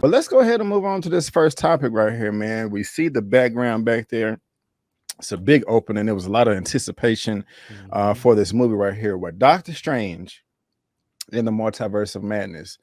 But let's go ahead and move on to this first topic right here, man. We see the background back there. It's a big opening. There was a lot of anticipation Mhm. for this movie right here, where Doctor Strange in the Multiverse of Madness.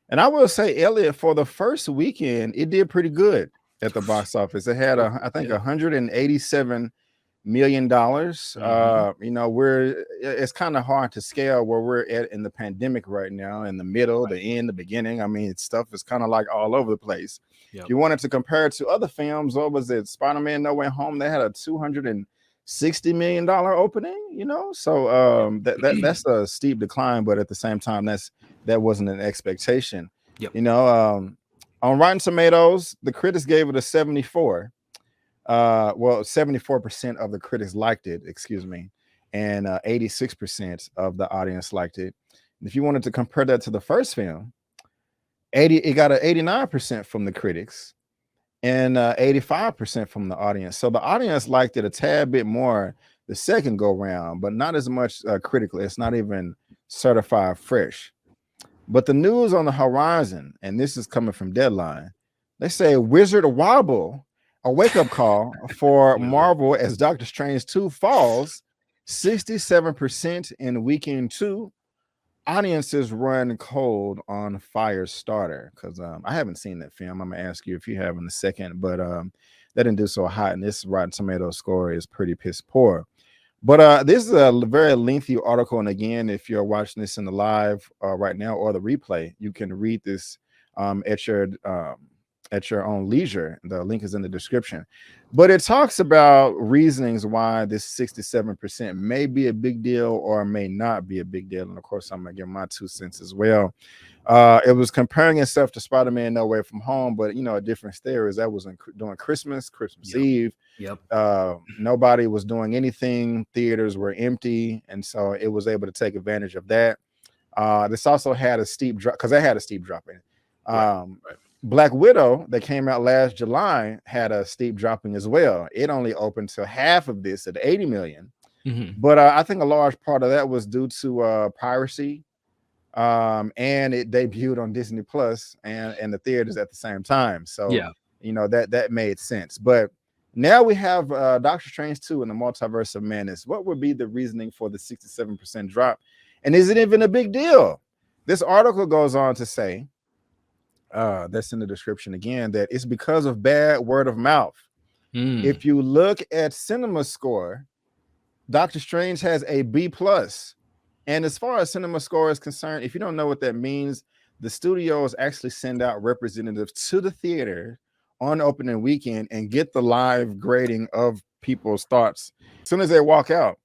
And I will say, Elliot, for the first weekend, it did pretty good at the box office. It had, I think, Yeah. $187 million. Mhm. It's kind of hard to scale where we're at in the pandemic right now, in the middle, the Right. end, the beginning. I mean, stuff is kind of like all over the place. If Yep. you wanted to compare it to other films, what was it? Spider-Man No Way Home, they had a $260 million opening, So Yep. that's a steep decline, but at the same time, that wasn't an expectation. Yep. You know, on Rotten Tomatoes, the critics gave it a 74. Well, 74% of the critics liked it, excuse me, and 86% of the audience liked it. And if you wanted to compare that to the first film, it got an 89% from the critics and 85% from the audience. So the audience liked it a tad bit more the second go round, but not as much critically. It's not even certified fresh. But the news on the horizon, and this is coming from Deadline, they say Wizard Wobble, a wake up call for Wizard. Marvel as Doctor Strange 2 falls 67% in weekend two. Audiences run cold on Firestarter because I haven't seen that film. I'm gonna ask you if you have in a second, but that didn't do so hot, and this Rotten Tomato score is pretty piss poor. But this is a very lengthy article, and again, if you're watching this in the live right now or the replay, you can read this at your own leisure. The link is in the description. But it talks about reasonings why this 67% may be a big deal or may not be a big deal, and of course, I'm gonna give my 2 cents as well. It was comparing itself to Spider-Man No Way From Home, but a difference there is that was during Christmas Yep. Eve. Yep. Nobody was doing anything. Theaters were empty, and so it was able to take advantage of that. This also had a steep drop because they had a steep drop in it. Right. Right. Black Widow that came out last July had a steep dropping as well. It only opened to half of this at 80 million, Mhm. but I think a large part of that was due to piracy, and it debuted on Disney Plus and the theaters at the same time. So Yeah. that made sense. But now we have Doctor Strange 2 in the Multiverse of Madness. What would be the reasoning for the 67% drop? And is it even a big deal? This article goes on to say, that's in the description again, that it's because of bad word of mouth. Mm. If you look at Cinema Score, Doctor Strange has a B plus. And as far as Cinema Score is concerned, if you don't know what that means, the studios actually send out representatives to the theater on opening weekend and get the live grading of people's thoughts. As soon as they walk out,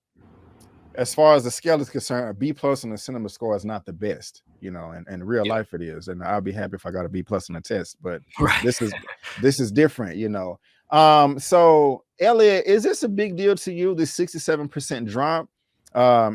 as far as the scale is concerned, a B plus on the Cinema Score is not the best, and in real Yep. life it is. And I'll be happy if I got a B plus on the test, but Right. this is this is different. So Elliot, is this a big deal to you? The 67% drop?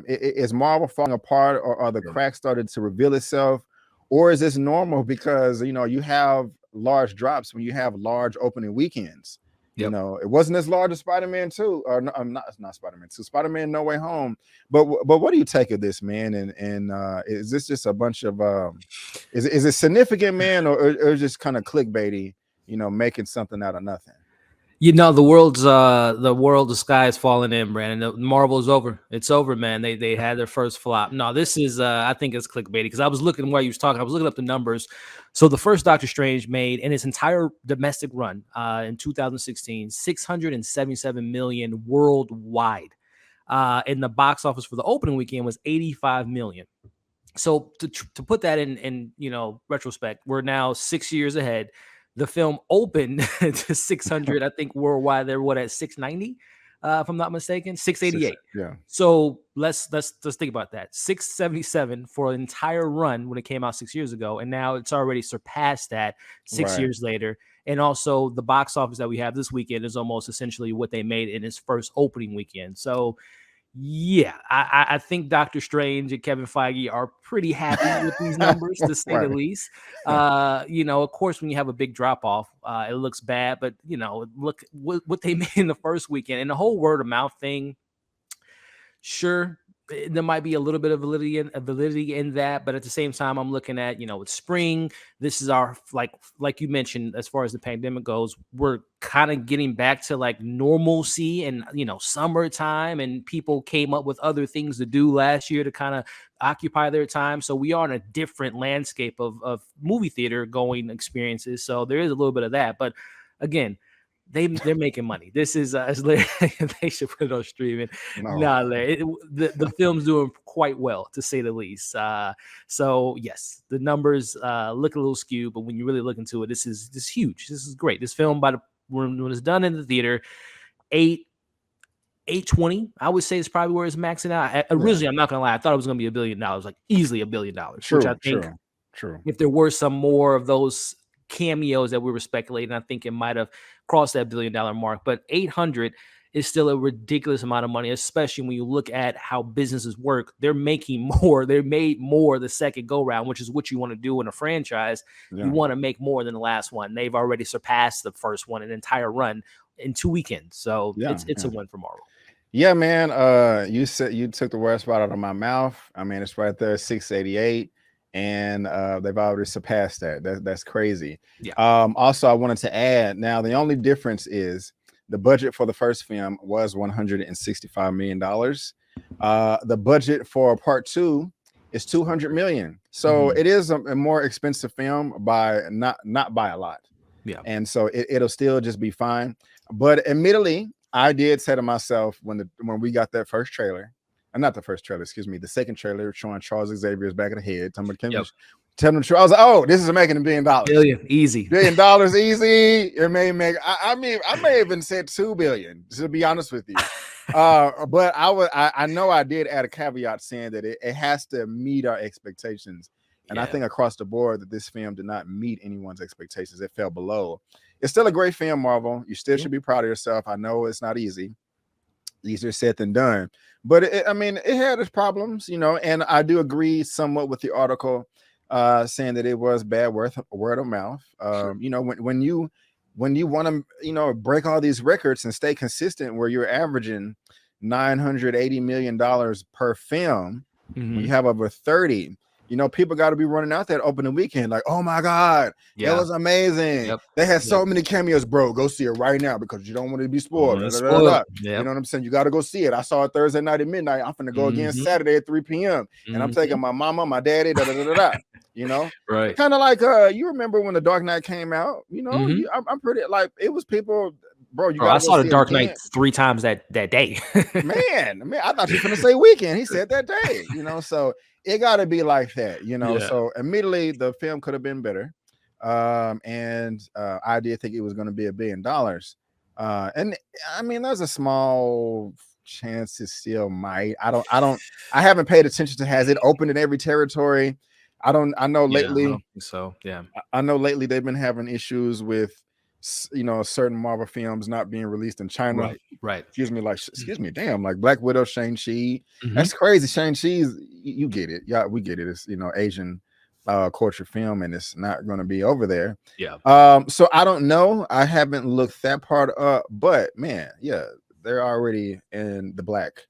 Is Marvel falling apart, or are the Yep. cracks started to reveal itself, or is this normal because you have large drops when you have large opening weekends? Yep. It wasn't as large as Spider-Man 2, or no, not Spider-Man 2, Spider-Man No Way Home. But what do you take of this, man? And is this just a bunch of is it significant, man, or just kind of clickbaity, making something out of nothing? The sky is falling in, Brandon. Marvel is over. It's over, man. They had their first flop. No, this is I think it's clickbaity because I was looking while you was talking. I was looking up the numbers. So the first Doctor Strange made in its entire domestic run in 2016, 677 million worldwide. In the box office for the opening weekend was 85 million. So to put that in retrospect, we're now 6 years ahead. The film opened to 600, I think worldwide they're at 690, if I'm not mistaken, 688. Yeah, So let's think about that. 677 for an entire run when it came out 6 years ago, and now it's already surpassed that six right. years later. And also the box office that we have this weekend is almost essentially what they made in its first opening weekend. So yeah, I think Doctor Strange and Kevin Feige are pretty happy with these numbers, to say the Right. least. Of course, when you have a big drop off, it looks bad, but look what they made in the first weekend and the whole word of mouth thing. Sure, there might be a little bit of validity in that, but at the same time, I'm looking at, it's spring. This is our like you mentioned, as far as the pandemic goes, we're kind of getting back to like normalcy and summertime, and people came up with other things to do last year to kind of occupy their time. So we are in a different landscape of movie theater going experiences. So there is a little bit of that, but again, they're making money. This is they should put it on streaming. No. The film's doing quite well, to say the least. So yes, the numbers look a little skewed, but when you really look into it, this is huge. This is great. This film, when it's done in the theater, 820, I would say, is probably where it's maxing out. Originally, I'm not gonna lie, I thought it was gonna be $1 billion, like easily $1 billion. True, which I think, true. If there were some more of those cameos that we were speculating, I think it might have crossed that $1 billion mark. But 800 is still a ridiculous amount of money, especially when you look at how businesses work. They're making more. They made more the second go round, which is what you want to do in a franchise. Yeah. You want to make more than the last one. They've already surpassed the first one, an entire run in 2 weekends. So it's a win for Marvel. Yeah, man. You took the words right out of my mouth. I mean, it's right there, 688. And they've already surpassed that. That's crazy. Yeah. Also, I wanted to add, now the only difference is the budget for the first film was $165 million. The budget for part 2 is $200 million. So it is a more expensive film by not by a lot. Yeah. And so it'll still just be fine. But admittedly, I did say to myself when we got that first trailer. Not the first trailer, excuse me. The second trailer showing Charles Xavier's back of the head. Telling the truth. I was like, oh, this is making $1 billion. Billion, easy. $1 billion, easy. It may make. I mean, I may have even said $2 billion. To be honest with you, but I know I did add a caveat saying that it has to meet our expectations, and I think across the board that this film did not meet anyone's expectations. It fell below. It's still a great film, Marvel. You still should be proud of yourself. I know it's not easy. Easier said than done, but it had its problems, and I do agree somewhat with the article saying that it was bad word of mouth. When you want to break all these records and stay consistent where you're averaging $980 million per film, when you have over 30, people got to be running out that opening weekend like, oh my God, that was amazing. They had so many cameos, bro. Go see it right now because you don't want to be spoiled. You know what I'm saying? You got to go see it. I saw it Thursday night at midnight. I'm finna go again Saturday at 3 p.m. And I'm taking my mama, my daddy, right? Kind of like you remember when The Dark Knight came out? I'm pretty like it was people. Bro, I saw The Dark Knight 3 times that day. man, I thought you were gonna say weekend. He said that day, so it got to be like that, So immediately the film could have been better, and I did think it was going to be $1 billion, and I mean, there's a small chance it still might. I haven't paid attention to has it opened in every territory. I know lately. I don't think so yeah, I know lately they've been having issues with certain Marvel films not being released in China. Right. Excuse me, damn, like Black Widow, Shang-Chi. That's crazy. Shang-Chi's, you get it. Yeah, we get it. It's Asian culture film, and it's not going to be over there. Yeah. So I don't know. I haven't looked that part up, but man, yeah, they're already in the black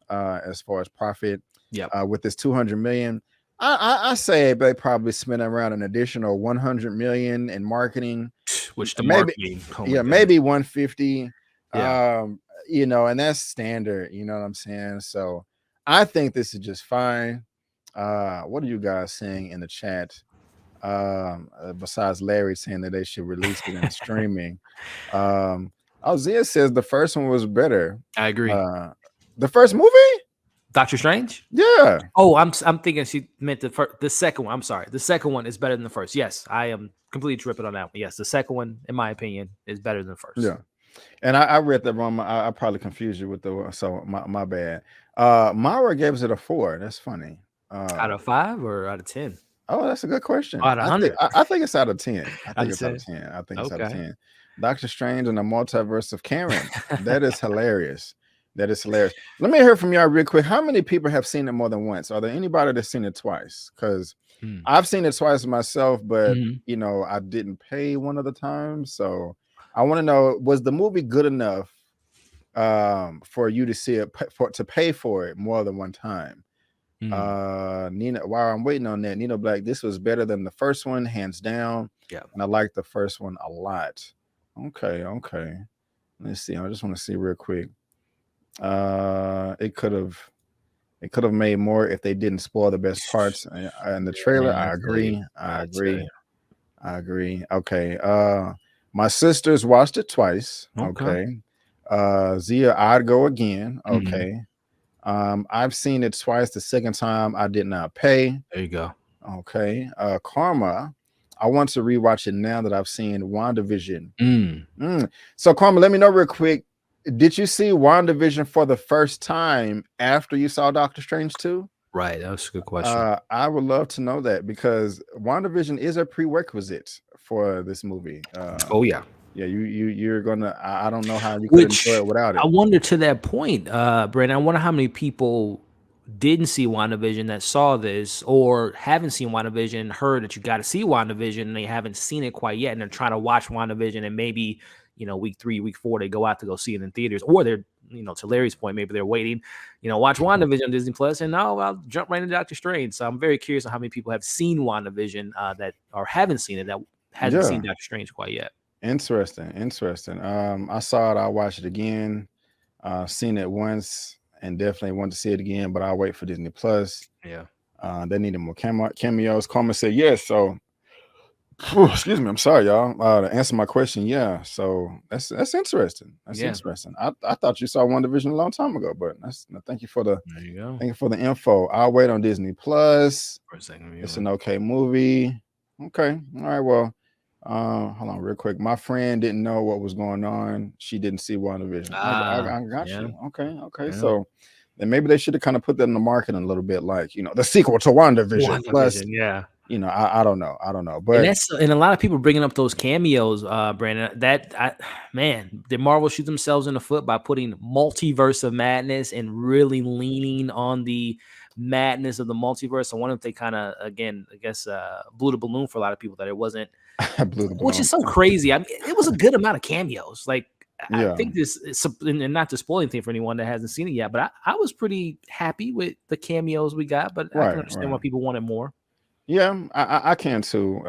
as far as profit. Yeah. With this 200 million. I say they probably spent around an additional 100 million in marketing, which the maybe marketing, maybe 150. Yeah. And that's standard. You know what I'm saying? So I think this is just fine. What are you guys saying in the chat? Besides Larry saying that they should release it in streaming. Ozia says the first one was better. I agree. The first movie? Doctor Strange? Yeah. Oh, I'm thinking she meant the second one. I'm sorry. The second one is better than the first. Yes, I am completely tripping on that one. Yes, the second one, in my opinion, is better than the first. Yeah. And I read that wrong. I probably confused you with so my bad. Myra gave it a 4. That's funny. Out of 5 or out of 10? Oh, that's a good question. Out of 100. I think it's out of 10. I think it's out of 10. I think it's out of 10. Doctor Strange and the Multiverse of Karen. That is hilarious. That is hilarious. Let me hear from y'all real quick. How many people have seen it more than once? Are there anybody that's seen it twice? Because I've seen it twice myself, but I didn't pay one of the times. So I want to know, was the movie good enough for you to see it to pay for it more than one time. Nina, while I'm waiting on that, Nina Black, this was better than the first one, hands down. Yeah, and I like the first one a lot. Okay. Let's see. I just want to see real quick. It could have made more if they didn't spoil the best parts in the trailer. I agree. I agree. Okay. My sisters watched it twice. Okay. Zia, I'd go again. Okay. I've seen it twice. The second time I did not pay. There you go. Okay. Karma, I want to rewatch it now that I've seen WandaVision. So Karma, let me know real quick. Did you see WandaVision for the first time after you saw Doctor Strange 2? Right. That's a good question. I would love to know that because WandaVision is a prerequisite for this movie. Oh yeah. Yeah, you're gonna. I don't know how you could enjoy it without it. I wonder to that point, Brandon. I wonder how many people didn't see WandaVision that saw this, or haven't seen WandaVision and heard that you got to see WandaVision and they haven't seen it quite yet, and they're trying to watch WandaVision, and maybe week 3, week 4 they go out to go see it in theaters, or they're to Larry's point, maybe they're waiting, watch WandaVision on Disney Plus, and I'll jump right into Doctor Strange. So I'm very curious on how many people have seen WandaVision that or haven't seen it that hasn't seen Doctor Strange quite yet. Interesting. I saw it. I'll watch it again. Seen it once and definitely want to see it again, but I'll wait for Disney Plus. Yeah. They needed more cameos. Carmen said yes. So, excuse me. I'm sorry, y'all. To answer my question, yeah. So that's interesting. That's interesting. I thought you saw WandaVision a long time ago, but thank you for the thank you for the info. I'll wait on Disney Plus. For a second, it's an okay movie. Okay. All right. Well. Hold on real quick. My friend didn't know what was going on. She didn't see WandaVision. I got you. Okay. Yeah. So then maybe they should have kind of put that in the marketing a little bit, like the sequel to WandaVision. Plus, I don't know. But and a lot of people bringing up those cameos, Brandon. Did Marvel shoot themselves in the foot by putting multiverse of madness and really leaning on the madness of the multiverse? I wonder if they kind of, again, I guess, blew the balloon for a lot of people that it wasn't. Which is so crazy. I mean, it was a good amount of cameos. Like, I think this is, and not to spoil anything for anyone that hasn't seen it yet, but I was pretty happy with the cameos we got. But I can understand why people wanted more. Yeah, I can too.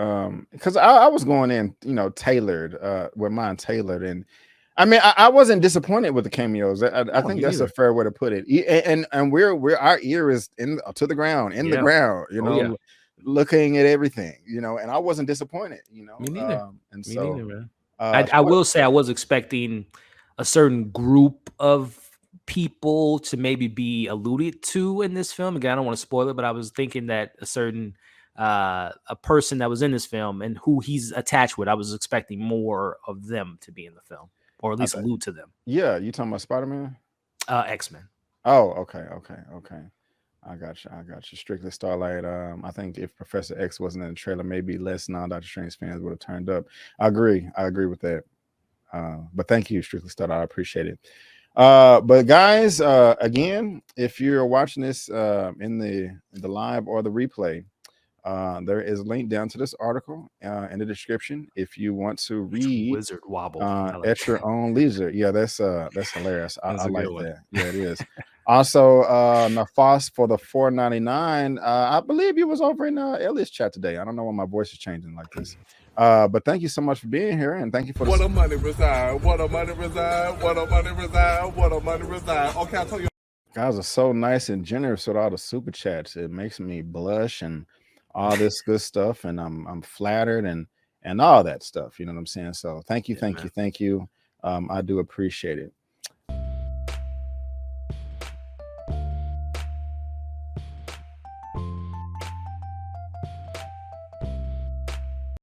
Because I was going in, tailored, with mine tailored, and I mean, I wasn't disappointed with the cameos. I think that's a fair way to put it. And we're our ear is to the ground, the ground, looking at everything, and I wasn't disappointed, Me neither. And Me neither, man. I will say I was expecting a certain group of people to maybe be alluded to in this film. Again, I don't want to spoil it, but I was thinking that a certain a person that was in this film and who he's attached with, I was expecting more of them to be in the film, or at least allude to them. Yeah, you talking about Spider-Man? X-Men. Oh, okay. I got you. Strictly Starlight. I think if Professor X wasn't in the trailer, maybe less non-Doctor Strange fans would have turned up. I agree with that. But thank you, Strictly Starlight. I appreciate it. But guys, again, if you're watching this in the live or the replay, there is a link down to this article in the description if you want to read Wizard Wobble at your own leisure. Yeah, that's hilarious. I like that. Yeah, it is. Also, Nafas for the $4.99. I believe you was over in Elliot's chat today. I don't know why my voice is changing like this. But thank you so much for being here, and thank you for what a money reside. What a money reside. What a money reside. What a money reside. Okay, I'll tell you. Guys are so nice and generous with all the super chats. It makes me blush and all this good stuff, and I'm flattered and all that stuff. You know what I'm saying? So thank you. I do appreciate it.